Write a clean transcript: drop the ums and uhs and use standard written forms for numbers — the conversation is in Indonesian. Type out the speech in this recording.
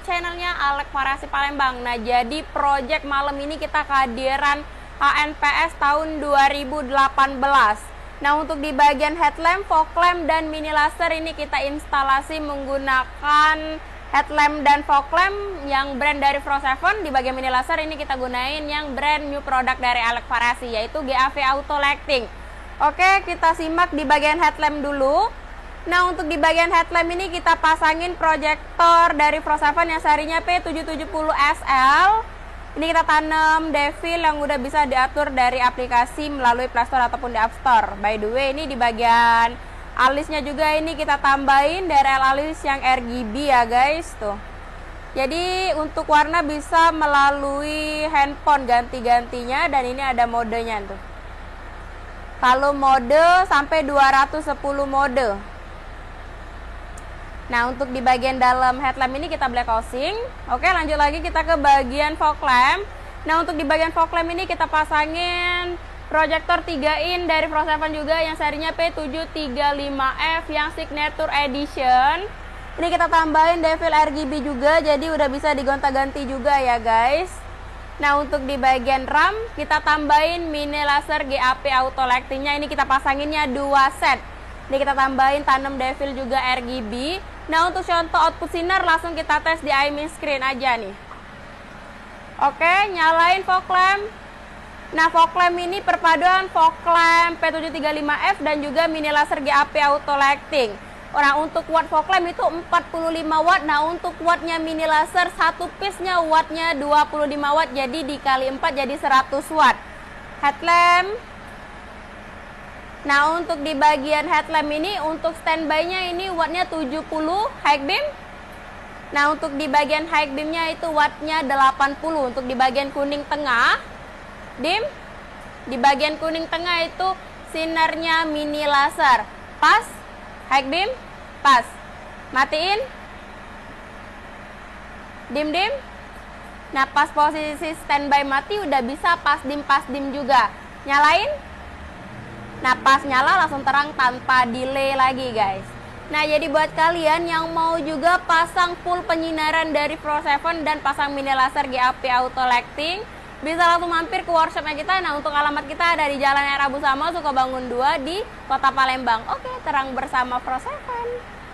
channelnya Alex Farasi Palembang. Nah, jadi project malam ini kita kehadiran HNPS tahun 2018. Nah, untuk di bagian headlamp, fog lamp, dan mini laser ini kita instalasi menggunakan headlamp dan fog lamp yang brand dari Pro7. Di bagian mini laser ini kita gunain yang brand new product dari Alex Farasi, yaitu GAV Auto Lighting. Oke, kita simak di bagian headlamp dulu. Nah, untuk di bagian headlamp ini kita pasangin proyektor dari Pro7 yang serinya P770SL. Ini kita tanam devil yang udah bisa diatur dari aplikasi melalui Play Store ataupun di App Store. By the way, ini di bagian alisnya juga ini kita tambahin DRL alis yang RGB ya guys, tuh. Jadi untuk warna bisa melalui handphone ganti-gantinya, dan ini ada modenya tuh. Kalau mode sampai 210 mode. Nah, untuk di bagian dalam headlamp ini kita black housing. Oke, lanjut lagi kita ke bagian fog lamp. Nah, untuk di bagian fog lamp ini kita pasangin proyektor 3-in dari Pro7 juga yang serinya P735F yang signature edition. Ini kita tambahin devil RGB juga, jadi udah bisa digonta-ganti juga ya guys. Nah, untuk di bagian RAM kita tambahin mini laser GAP Auto Lighting-nya. Ini kita pasanginnya 2 set. Ini kita tambahin tanam devil juga RGB. Nah, untuk contoh output sinar langsung kita tes di IMIN screen aja nih. Oke, nyalain fog lamp. Nah, fog lamp ini perpaduan fog lamp P735F dan juga mini laser GAP Auto Lighting. Nah, untuk watt fog lamp itu 45 watt. Nah, untuk wattnya mini laser satu piece-nya wattnya 25 watt. Jadi dikali 4 jadi 100 watt. Headlamp. Nah, untuk di bagian headlamp ini untuk standby-nya ini wattnya 70 high beam. Nah, untuk di bagian high beam-nya itu wattnya 80. Untuk di bagian kuning tengah dim. Di bagian kuning tengah itu sinarnya mini laser. Pas high beam, pas. Matiin. Dim. Nah, pas posisi standby mati udah bisa pas dim juga. Nyalain. Nah, pas nyala langsung terang tanpa delay lagi guys. Nah, jadi buat kalian yang mau juga pasang full penyinaran dari Pro7 dan pasang mini laser GAP Auto Lighting, bisa langsung mampir ke workshopnya kita. Nah, untuk alamat kita ada di Jalan Era Busama, Sukabangun 2 di Kota Palembang. Oke, terang bersama Pro7.